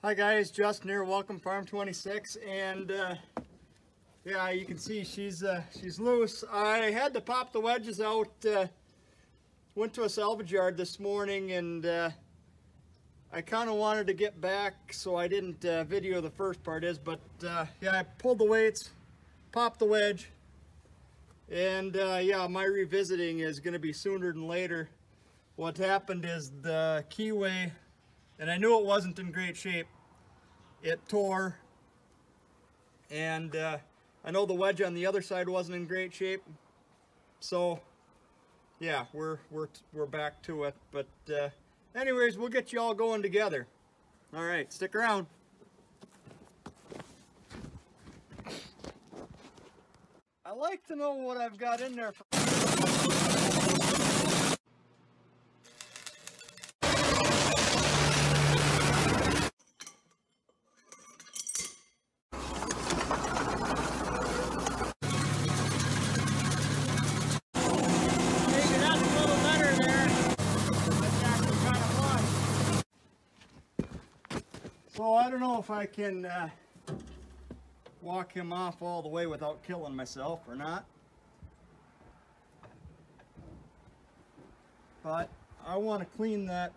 Hi guys, Justin here. Welcome Farm 26, and yeah, you can see she's loose. I had to pop the wedges out. Went to a salvage yard this morning, and I kind of wanted to get back, so I didn't video the first part but yeah, I pulled the weights, popped the wedge, and yeah, my revisiting is going to be sooner than later. What happened is the keyway, and I knew it wasn't in great shape, it tore, and I know the wedge on the other side wasn't in great shape, so yeah, we're back to it. But anyways, we'll get you all going together. All right, stick around. I like to know what I've got in there for. So I don't know if I can walk him off all the way without killing myself or not. But I want to clean that.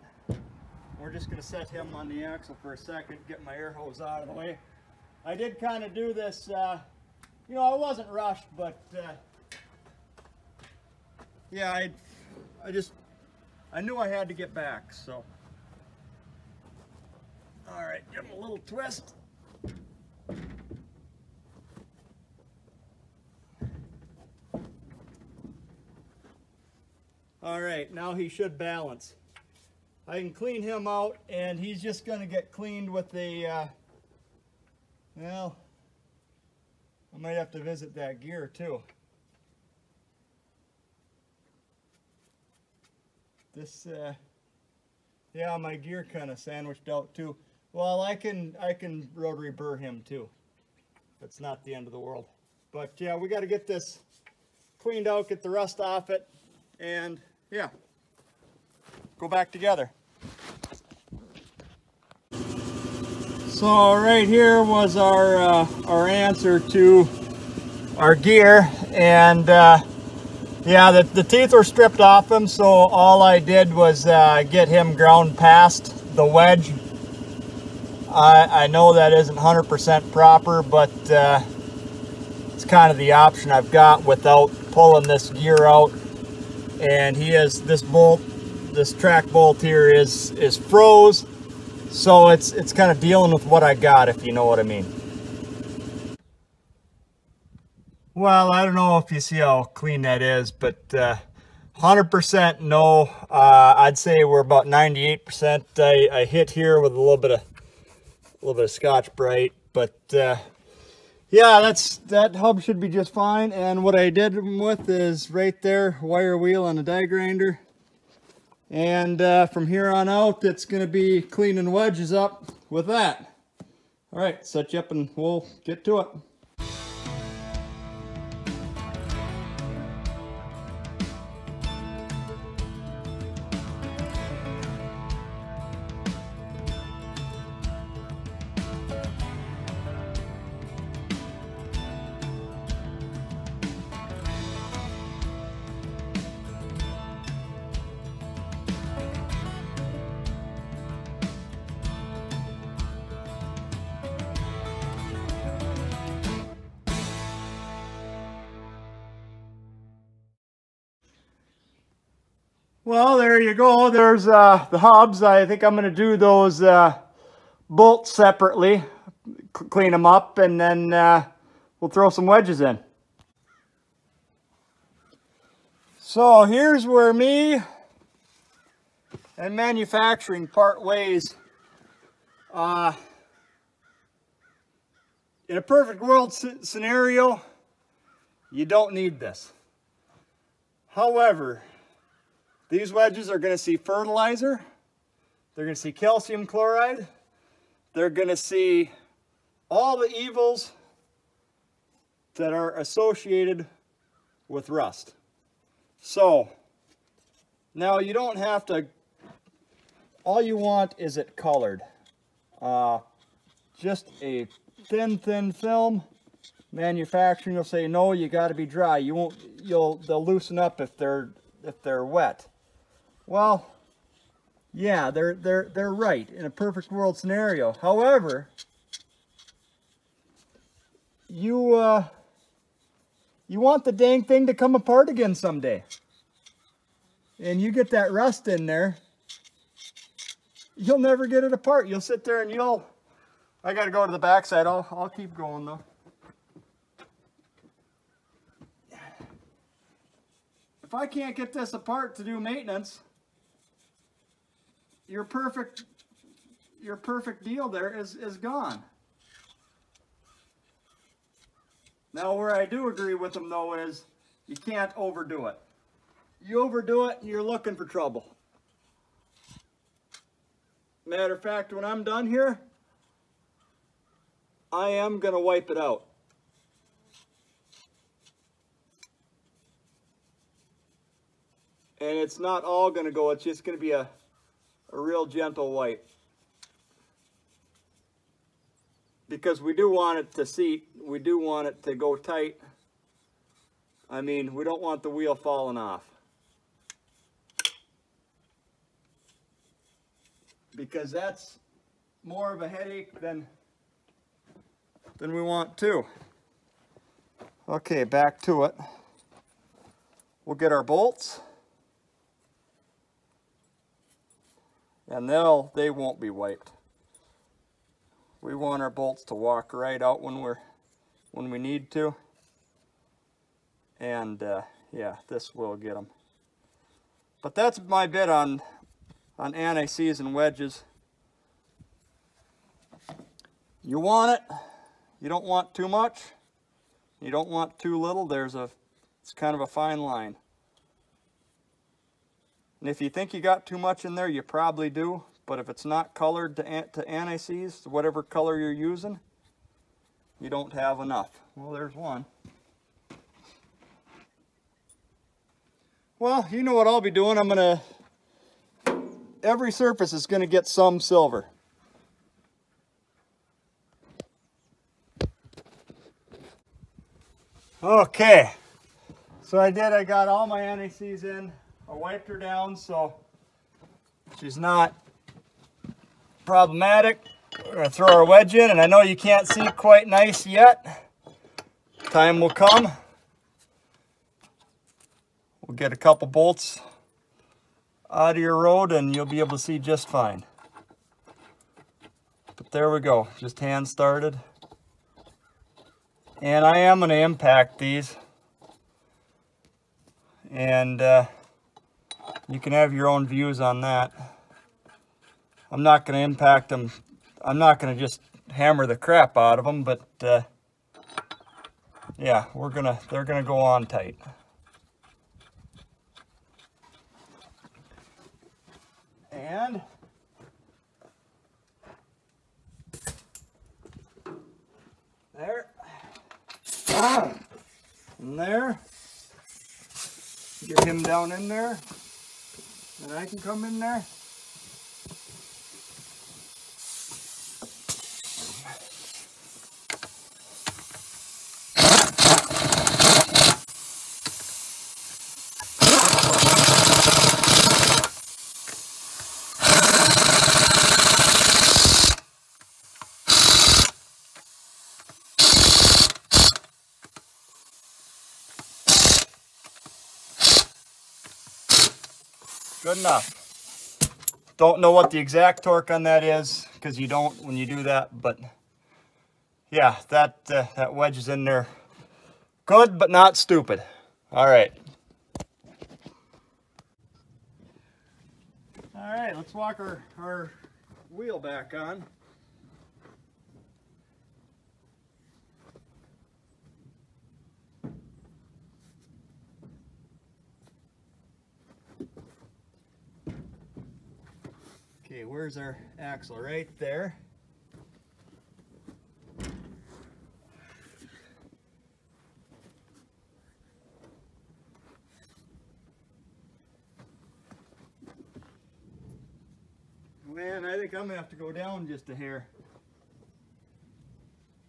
We're just going to set him on the axle for a second, get my air hose out of the way. I did kind of do this, you know, I wasn't rushed, but yeah, I knew I had to get back, so. All right, give him a little twist. All right, now he should balance. I can clean him out, and he's just going to get cleaned with a, well, I might have to visit that gear too. This, yeah, my gear kind of sandwiched out too. Well, I can rotary burr him too. That's not the end of the world. But yeah, we got to get this cleaned out, get the rust off it, and yeah, go back together. So right here was our answer to our gear, and yeah, the teeth were stripped off him, so all I did was get him ground past the wedge. I know that isn't 100% proper, but it's kind of the option I've got without pulling this gear out. And he is, this bolt, this track bolt here is froze, so it's kind of dealing with what I got, if you know what I mean. Well, I don't know if you see how clean that is, but 100% no. I'd say we're about 98%. I hit here with a little bit of Scotch-Brite, but yeah, that hub should be just fine. And what I did them with is right there, wire wheel and a die grinder. And from here on out, it's going to be cleaning wedges up with that. All right, set you up and we'll get to it. Well, there you go. There's the hubs. I think I'm going to do those bolts separately, clean them up, and then we'll throw some wedges in. So here's where me and manufacturing part ways. In a perfect world scenario, you don't need this. However, these wedges are going to see fertilizer, they're going to see calcium chloride, they're going to see all the evils that are associated with rust. So now you don't have to, all you want is it colored. just a thin film, manufacturing will say, no, you got to be dry. They'll loosen up if they're wet. Well, yeah, they're right in a perfect world scenario. However, you want the dang thing to come apart again someday. And you get that rust in there, you'll never get it apart. You'll sit there and I got to go to the backside. I'll keep going though. If I can't get this apart to do maintenance, your perfect deal there is gone. Now, where I do agree with them though is you can't overdo it. You overdo it and you're looking for trouble. Matter of fact, when I'm done here, I am going to wipe it out. And it's not all going to go, it's just going to be a real gentle wipe. Because we do want it to seat, we do want it to go tight. I mean, we don't want the wheel falling off. Because that's more of a headache than we want too. Okay, back to it. We'll get our bolts. And they won't be wiped. We want our bolts to walk right out when we need to. And yeah, this will get them. But that's my bit on anti-seize and wedges. You want it. You don't want too much. You don't want too little. It's kind of a fine line. And if you think you got too much in there, you probably do. But if it's not colored to anti-seize, whatever color you're using, you don't have enough. Well, there's one. Well, you know what I'll be doing. Every surface is going to get some silver. Okay. So I got all my anti-seize in. I wiped her down so she's not problematic. We're going to throw our wedge in, and I know you can't see quite nice yet. Time will come. We'll get a couple bolts out of your road and you'll be able to see just fine. But there we go, just hand started. And I am going to impact these. And you can have your own views on that. I'm not going to impact them. I'm not going to just hammer the crap out of them, but yeah, they're going to go on tight. And there. And there. Get him down in there. And I can come in there. Good enough. Don't know what the exact torque on that is, because you don't when you do that, but yeah, that wedge is in there. Good, but not stupid. All right. All right, let's walk our wheel back on. Okay, where's our axle? Right there. Man, I think I'm gonna have to go down just a hair.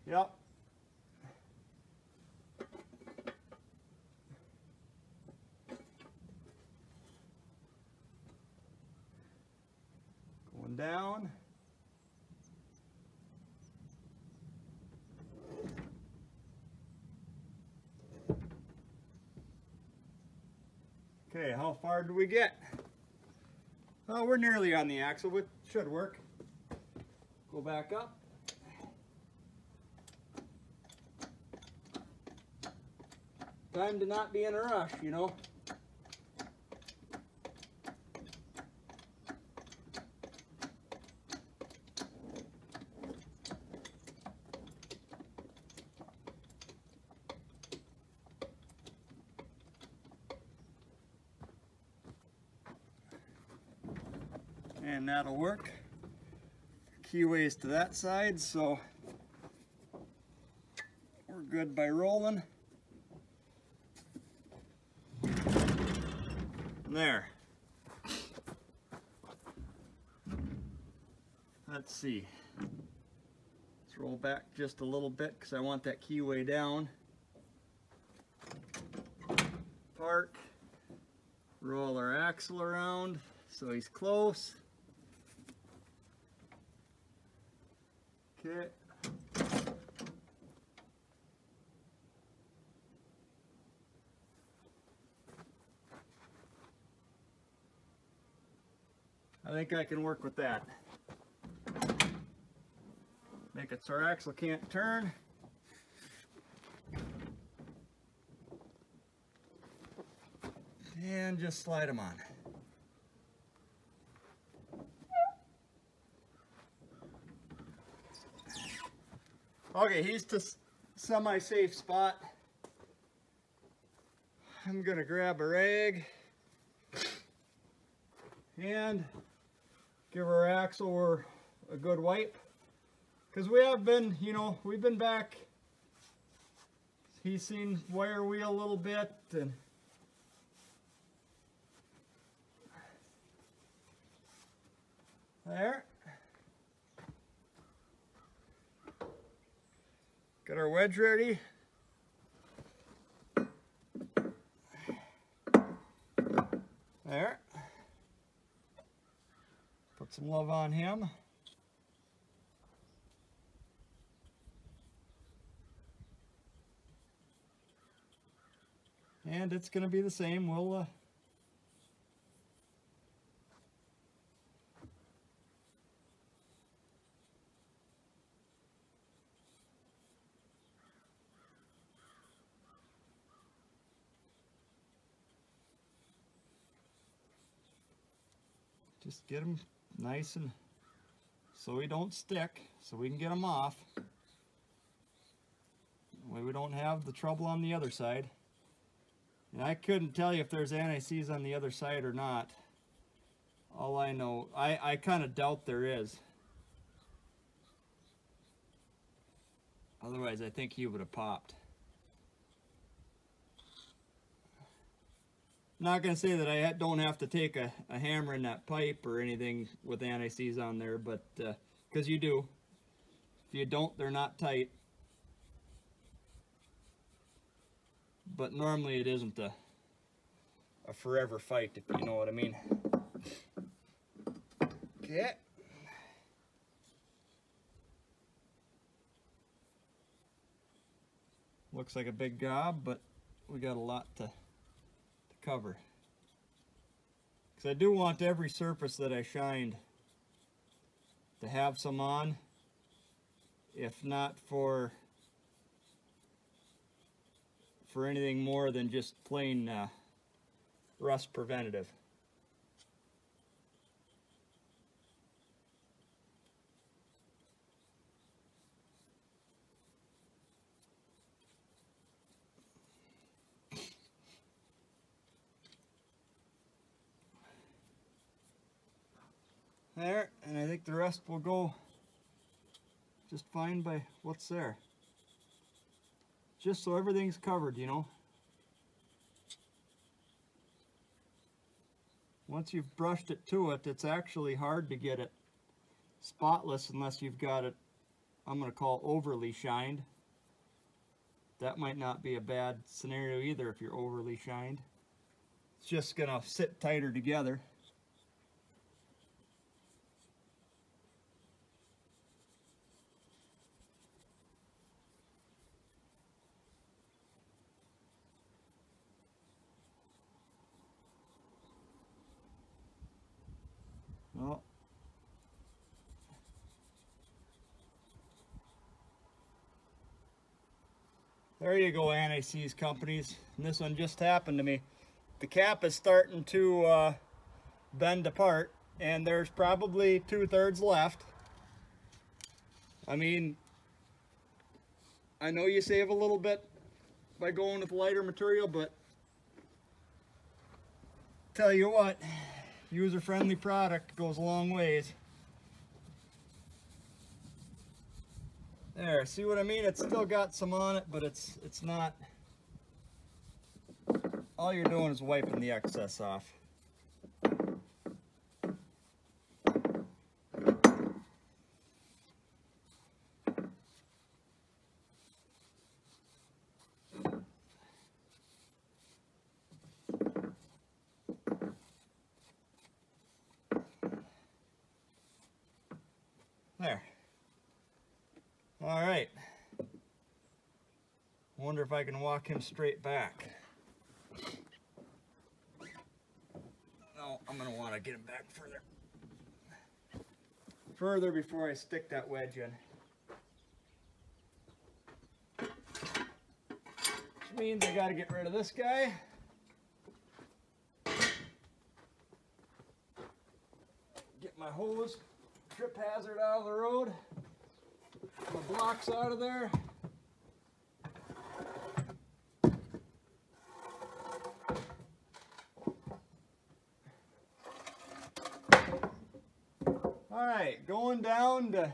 Yep. Going down. Okay, how far do we get? Oh, we're nearly on the axle, which should work. Go back up. Time to not be in a rush, you know. And that'll work. Keyways to that side, so we're good by rolling. There. Let's see. Let's roll back just a little bit because I want that keyway down. Park. Roll our axle around so he's close. Okay. I think I can work with that. Make it so our axle can't turn. And just slide them on. Okay, he's to semi-safe spot. I'm gonna grab a rag and give our axle a good wipe. Because we have been, you know, we've been back. He's seen wire wheel a little bit, and there. Got our wedge ready. There. Put some love on him. And it's going to be the same. We'll just get them nice and so we don't stick, so we can get them off. That way we don't have the trouble on the other side. And I couldn't tell you if there's anti-seize on the other side or not. All I know, I kind of doubt there is. Otherwise, I think he would have popped. I'm not going to say that I don't have to take a hammer in that pipe or anything with anti-seize on there, but because you do. If you don't, they're not tight. But normally it isn't a forever fight, if you know what I mean. Okay. Looks like a big gob, but we got a lot to cover. Because I do want every surface that I shined to have some on, if not for anything more than just plain rust preventative. There, and I think the rest will go just fine by what's there. Just so everything's covered, you know. Once you've brushed it to it, it's actually hard to get it spotless unless you've got it I'm going to call overly shined. That might not be a bad scenario either if you're overly shined. It's just going to sit tighter together. Well, there you go, anti-seize companies. And this one just happened to me. The cap is starting to bend apart, and there's probably 2/3 left. I mean, I know you save a little bit by going with lighter material, but tell you what, user-friendly product goes a long ways. There, see what I mean? It's still got some on it, but it's not. All you're doing is wiping the excess off. There. All right. Wonder if I can walk him straight back. No, I'm going to want to get him back further before I stick that wedge in. Which means I got to get rid of this guy. Get my hose, trip hazard out of the road. My blocks out of there. All right, going down to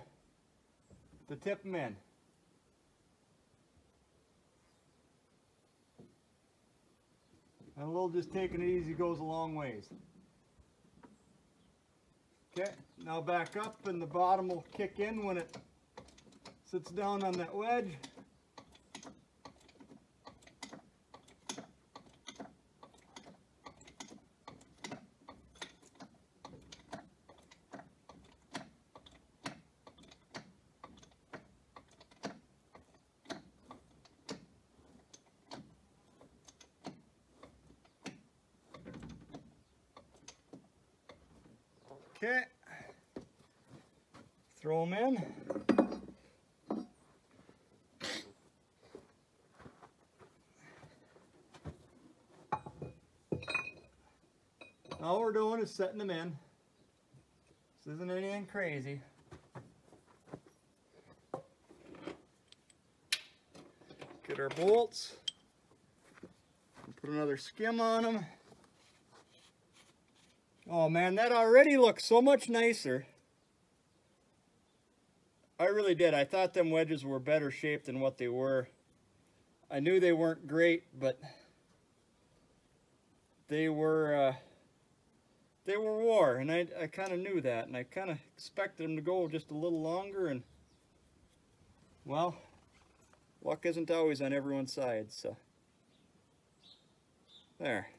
tip them in. And a little just taking it easy goes a long ways. Okay, now back up and the bottom will kick in when it sits down on that wedge. Okay, throw them in. All we're doing is setting them in. This isn't anything crazy. Get our bolts. Put another skim on them. Oh man, that already looks so much nicer. I really did. I thought them wedges were better shaped than what they were. I knew they weren't great, but they were war, and I kind of knew that, and I kind of expected them to go just a little longer, and well, luck isn't always on everyone's side, so there.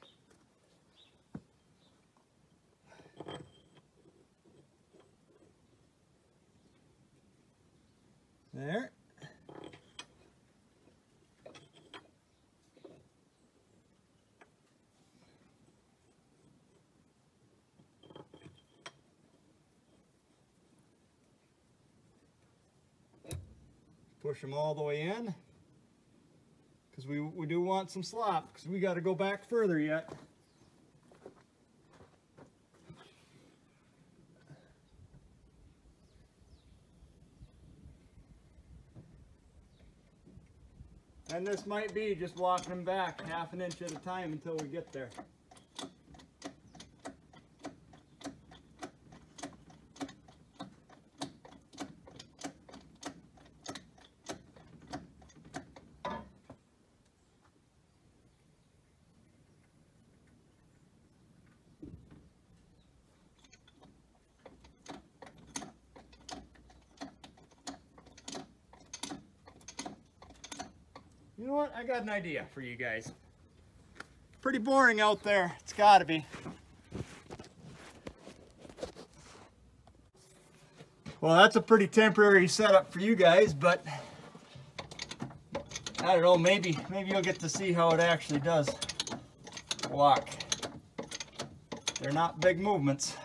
There. Push them all the way in, because we do want some slop, because we got to go back further yet. And this might be just walking them back 1/2 inch at a time until we get there. You know what? I got an idea for you guys. Pretty boring out there. It's gotta be. Well, that's a pretty temporary setup for you guys, but I don't know, maybe you'll get to see how it actually does walk. They're not big movements.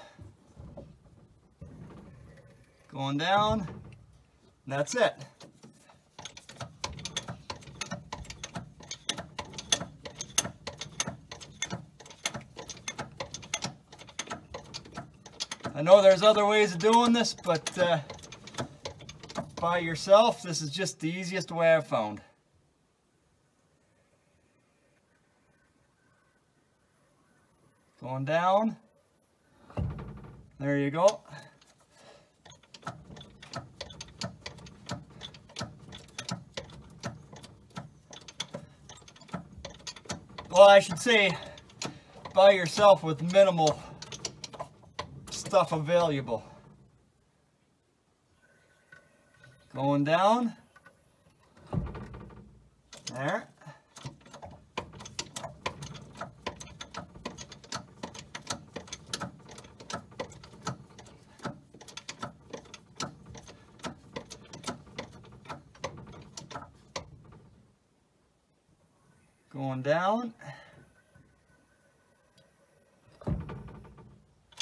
Going down, that's it. I know there's other ways of doing this, but by yourself, this is just the easiest way I've found. Going down. There you go. Well, I should say by yourself with minimal stuff available. Going down. There. Going down.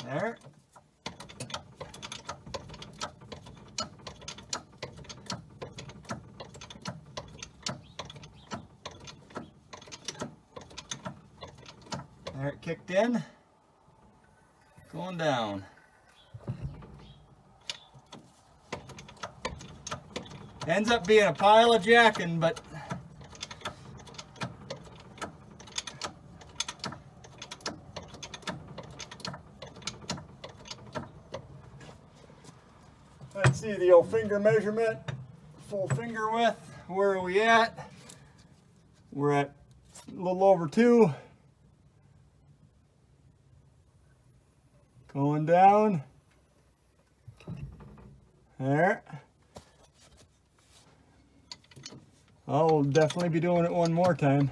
There. There, it kicked in. Going down. Ends up being a pile of jacking, but let's see the old finger measurement, full finger width. Where are we at? We're at a little over 2. Going down. There. I'll definitely be doing it one more time.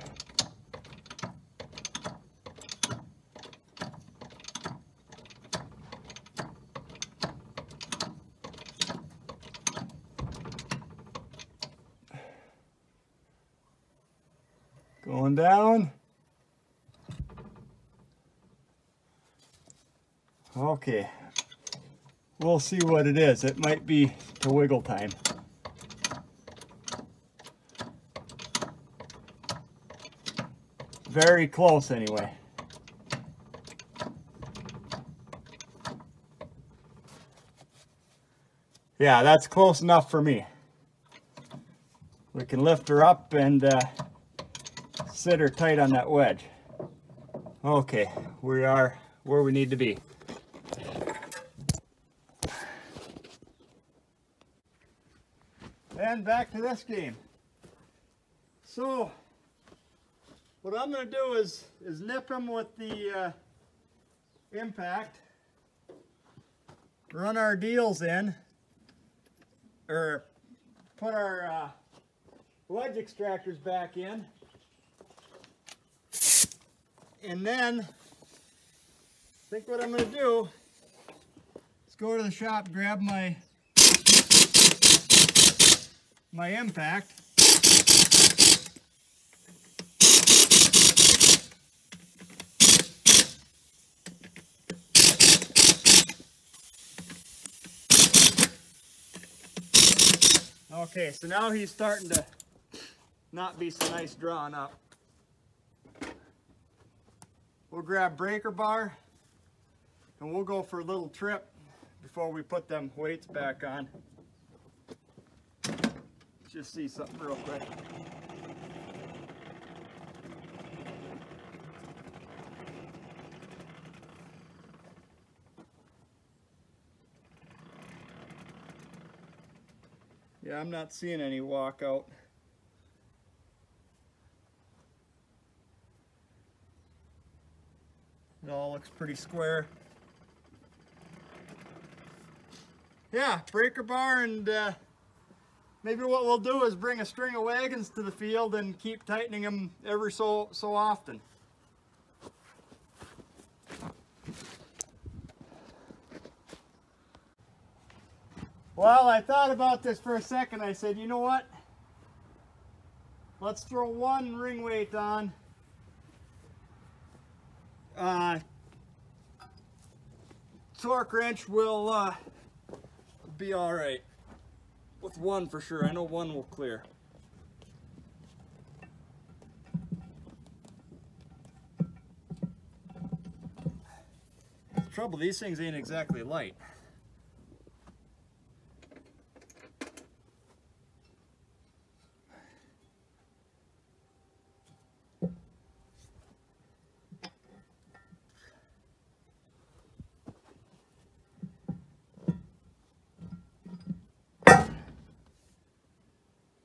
Going down. Okay, we'll see what it is. It might be to wiggle time. Very close anyway. Yeah, that's close enough for me. We can lift her up and sit her tight on that wedge. Okay, we are where we need to be. And back to this game. So what I'm going to do is nip them with the impact, run our deals in, or put our wedge extractors back in, and then I think what I'm going to do is go to the shop, grab my impact, okay, so now he's starting to not be so nice drawn up. We'll grab breaker bar and we'll go for a little trip before we put them weights back on. Just see something real quick. Yeah, I'm not seeing any walkout. It all looks pretty square. Yeah, breaker bar and maybe what we'll do is bring a string of wagons to the field and keep tightening them every so often. Well, I thought about this for a second. I said, you know what? Let's throw one ring weight on. Torque wrench will be all right. With one for sure. I know one will clear. The trouble, these things ain't exactly light.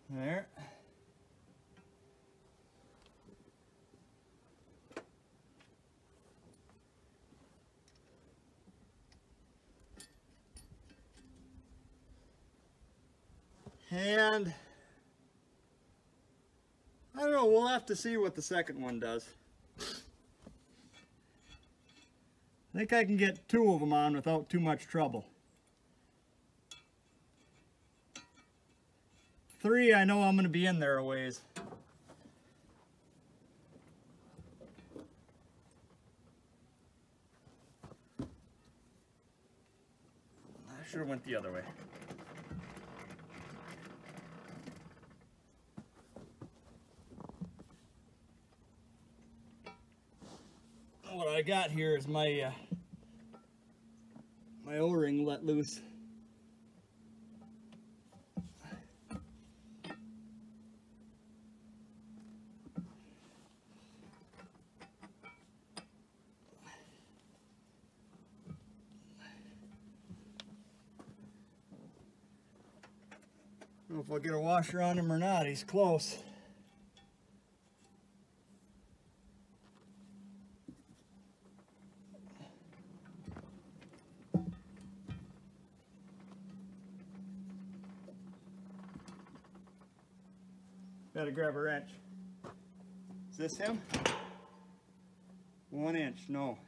There. And I don't know, we'll have to see what the second one does. I think I can get two of them on without too much trouble. Three, I know I'm going to be in there a ways. I should have went the other way. What I got here is my my O-ring let loose. I don't know if I'll get a washer on him or not. He's close. Gotta grab a wrench. Is this him? 1 inch, no.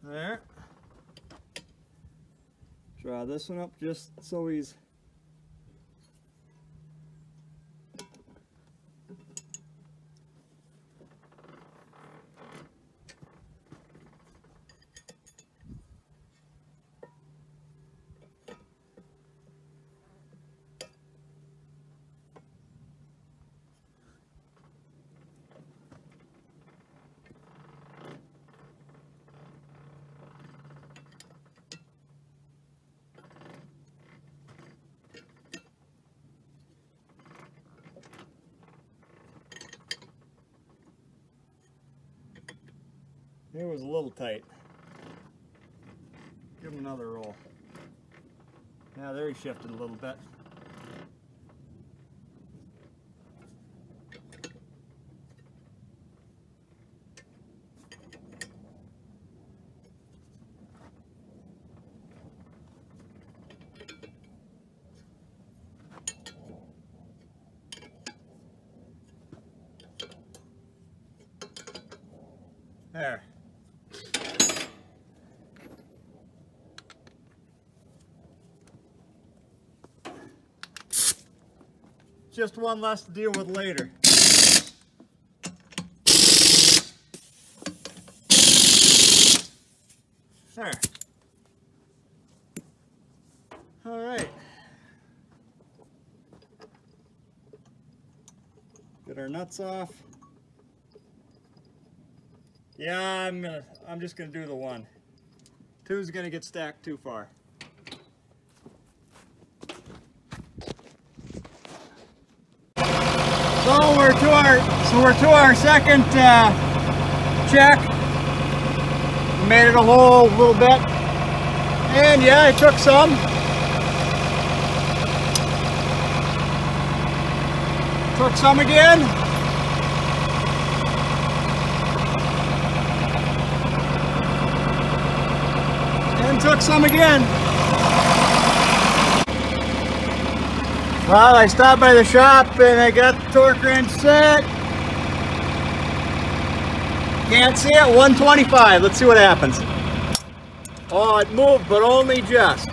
There. Draw this one up just so he's it was a little tight. Give him another roll. Now there he shifted a little bit. There. Just one less to deal with later. There. All right. Get our nuts off. Yeah, I'm just gonna do the one. Two's gonna get stacked too far. we're to our second check. We made it a whole little bit, and yeah, I took some. Took some again. And took some again. Well, I stopped by the shop and I got the torque wrench set. Can't see it, 125. Let's see what happens. Oh, it moved, but only just.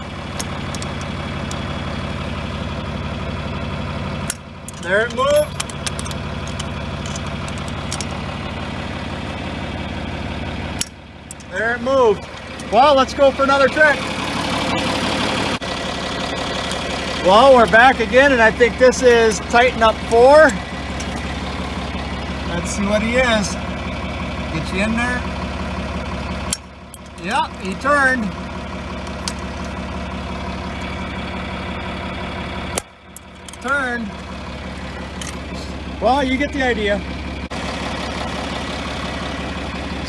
There it moved. There it moved. Well, let's go for another trick. Well, we're back again, and I think this is tighten up 4. Let's see what he is. Get you in there. Yep, he turned. Turned. Well, you get the idea.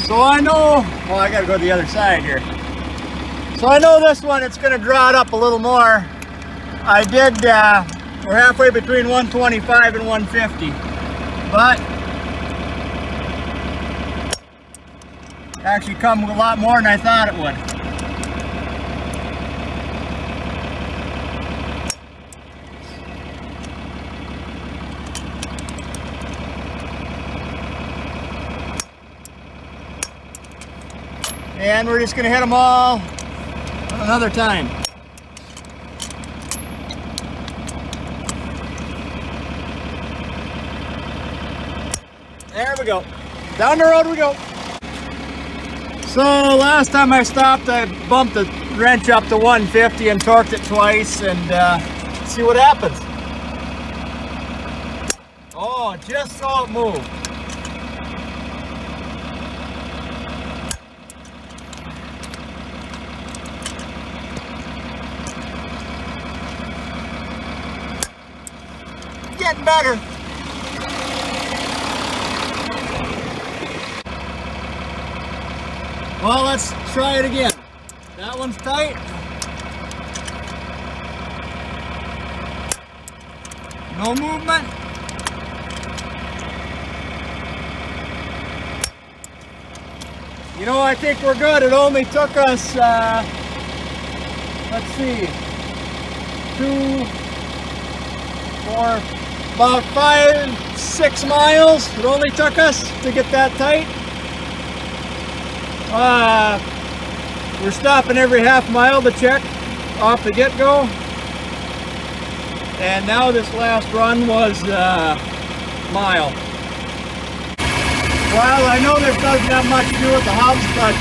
So I know, well, I gotta go to the other side here. So I know this one, it's gonna draw it up a little more. I did, we're halfway between 125 and 150, but actually come a lot more than I thought it would. And we're just gonna hit them all another time. There we go. Down the road we go. So last time I stopped, I bumped the wrench up to 150 and torqued it twice, and see what happens. Oh, just saw it move. Getting better. Well, let's try it again. That one's tight. No movement. You know, I think we're good. It only took us, let's see, 2, 4, about 5, 6 miles. It only took us to get that tight. We're stopping every half mile to check off the get-go, and now this last run was a mile. Well, I know this doesn't have much to do with the hubs, but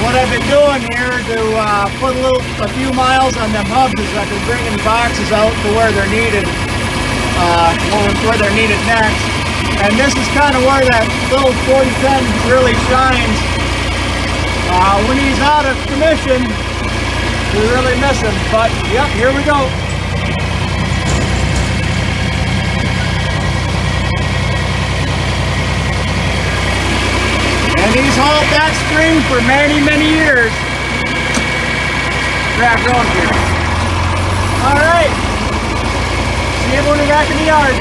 what I've been doing here to put a few miles on them hubs is I've been bringing boxes out to where they're needed, where they're needed next, and this is kind of where that little 4010 really shines. When he's out of commission, we really miss him, but yep, here we go. And he's hauled that string for many, many years. Drag road here. All right, see you when we're back in the yard.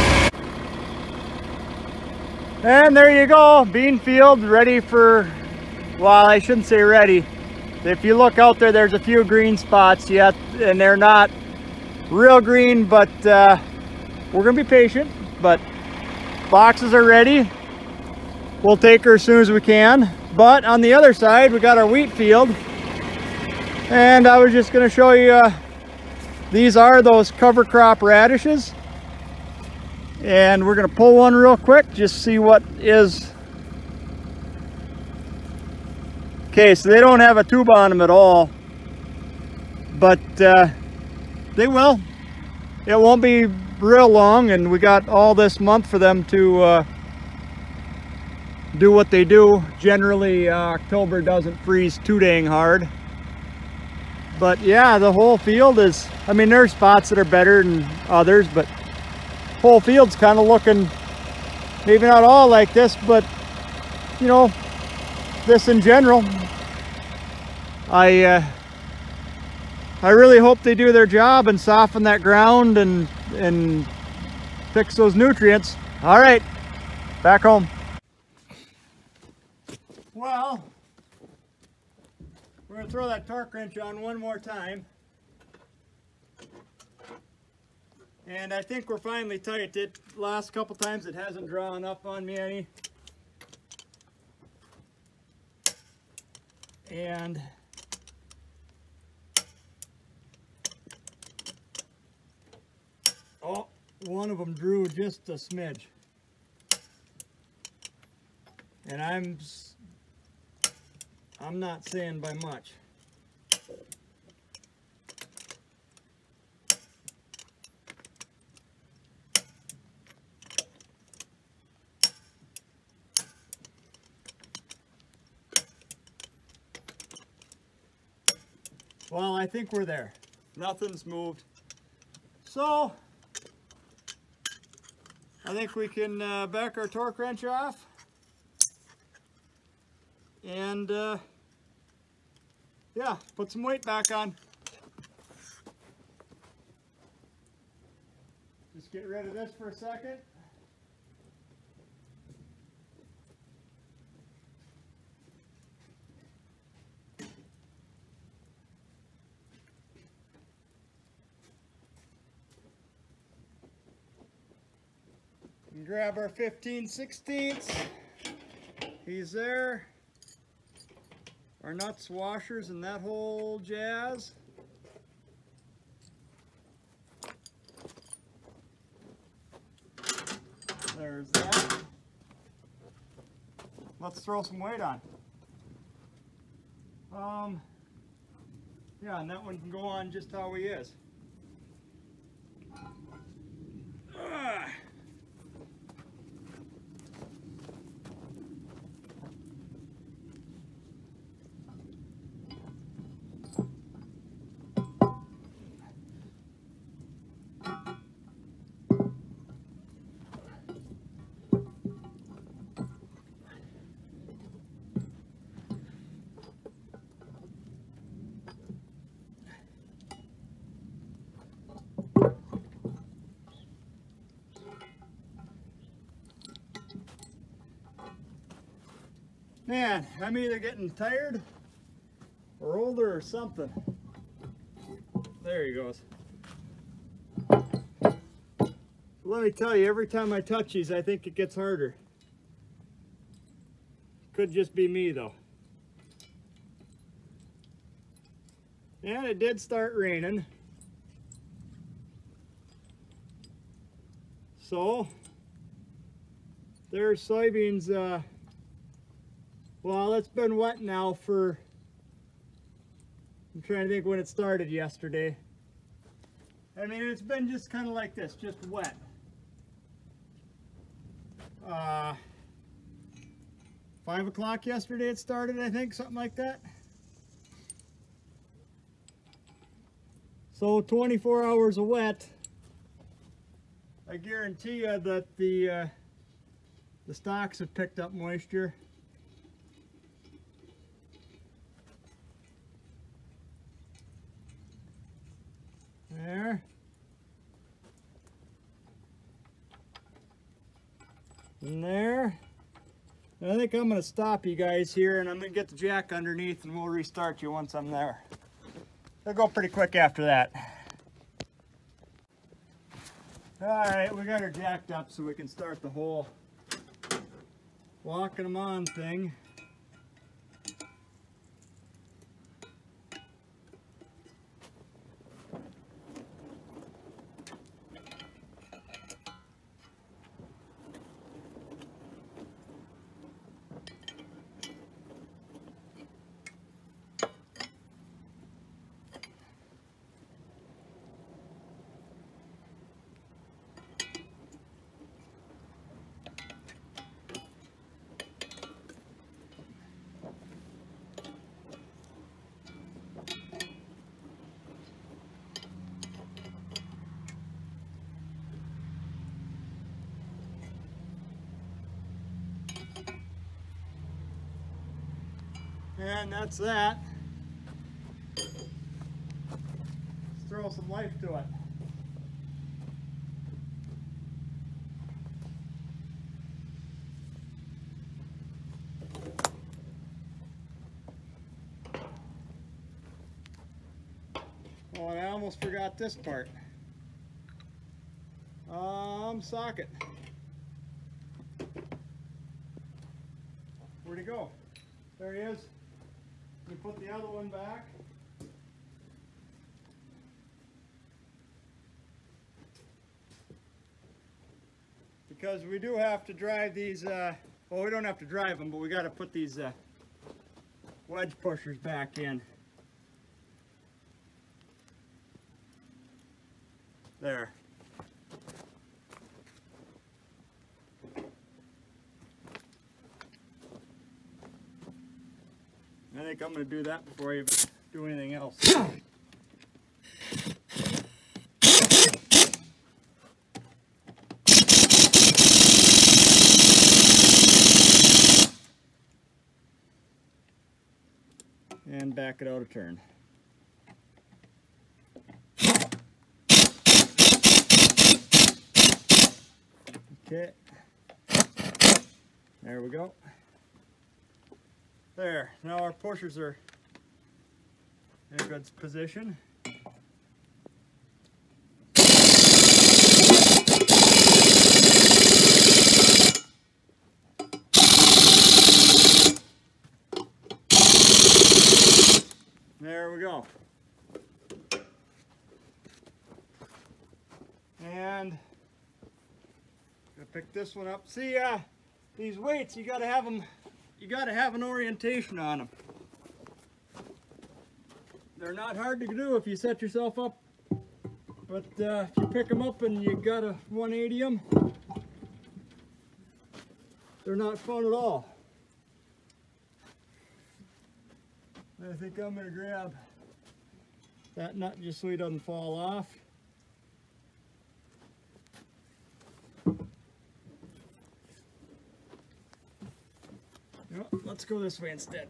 And there you go, bean field ready for, well, I shouldn't say ready. If you look out there, there's a few green spots yet, and they're not real green, but we're gonna be patient. But boxes are ready. We'll take her as soon as we can. But on the other side, we got our wheat field. And I was just gonna show you, these are those cover crop radishes. And we're gonna pull one real quick, just see what is. Okay, so they don't have a tube on them at all, but they will. It won't be real long, and we got all this month for them to do what they do. Generally, October doesn't freeze too dang hard. But yeah, the whole field is, I mean, there's spots that are better than others, but whole field's kind of looking maybe not all like this, but you know, this in general. I really hope they do their job and soften that ground and fix those nutrients. All right, back home. Well, we're gonna throw that torque wrench on one more time. And I think we're finally tight. The last couple times it hasn't drawn up on me any. And oh, one of them drew just a smidge. And I'm not saying by much. Well, I think we're there. Nothing's moved. So, I think we can back our torque wrench off. And, yeah, put some weight back on. Just get rid of this for a second. And grab our 15/16. He's there. Our nuts, washers, and that whole jazz. There's that. Let's throw some weight on. Yeah, and that one can go on just how he is. Man, I'm either getting tired or older or something. There he goes. Let me tell you, every time I touch these, I think it gets harder. Could just be me though. And it did start raining. So, there's soybeans. Well, it's been wet now for, I'm trying to think when it started yesterday. I mean, it's been just kind of like this, just wet. 5 o'clock yesterday it started, I think, something like that. So 24 hours of wet. I guarantee you that the stalks have picked up moisture. There. And there. And I think I'm going to stop you guys here and I'm going to get the jack underneath and we'll restart you once I'm there. It'll go pretty quick after that. Alright, we got her jacked up so we can start the whole walking them on thing. And that's that. Let's throw some life to it. Oh, and I almost forgot this part. Socket. Where'd he go? There he is. We put the other one back. Because we do have to drive these, well, we don't have to drive them, but we got to put these wedge pushers back in. There. I think I'm going to do that before I even do anything else. And back it out a turn. Okay. There we go. There, now our pushers are in a good position. There we go. And gonna pick this one up. See, these weights, you gotta have them. You got to have an orientation on them. They're not hard to do if you set yourself up, but if you pick them up and you got to 180 them, they're not fun at all. I think I'm going to grab that nut just so he doesn't fall off. No, let's go this way instead.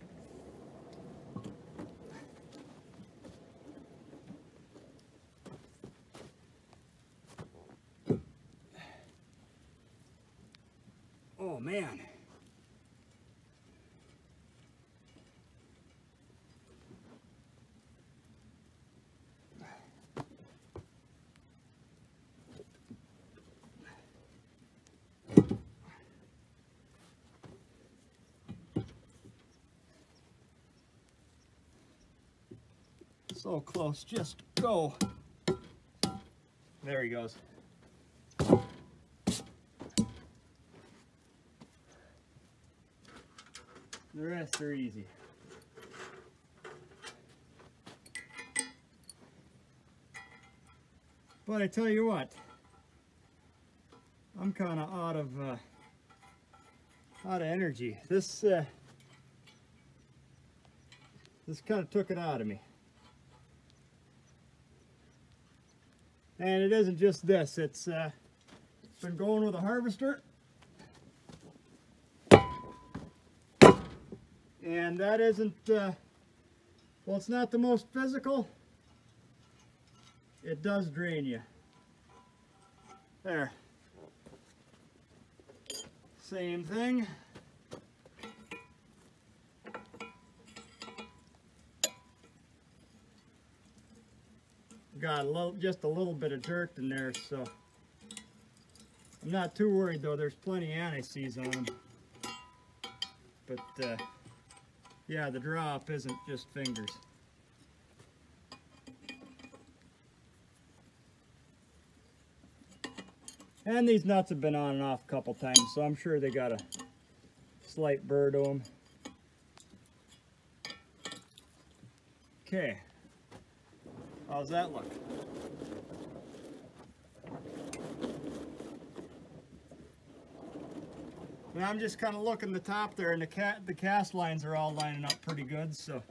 Oh man. So close, just go. There he goes. The rest are easy. But I tell you what, I'm kind of out of energy. This kind of took it out of me. And it isn't just this, it's been going with a harvester. And that isn't, well, it's not the most physical. It does drain you. There. Same thing. Got just a little bit of dirt in there, so I'm not too worried though. There's plenty of anti-seize on them. But yeah, the drop isn't just fingers. And these nuts have been on and off a couple times, so I'm sure they got a slight burr to them. Okay. How's that look? And I'm just kind of looking the top there, and the cast lines are all lining up pretty good, so.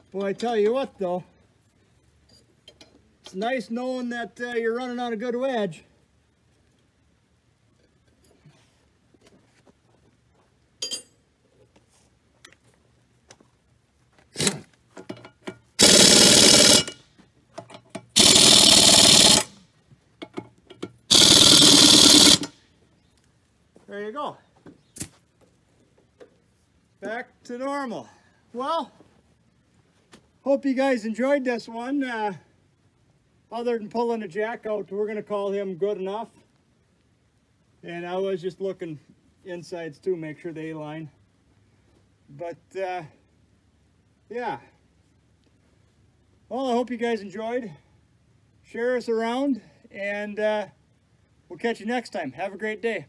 Boy, I tell you what though, It's nice knowing that you're running on a good wedge. There you go. Back to normal. Well, hope you guys enjoyed this one. Other than pulling the jack out, we're going to call him good enough. And I was just looking insides too, make sure they align. But yeah. Well, I hope you guys enjoyed. Share us around, and we'll catch you next time. Have a great day.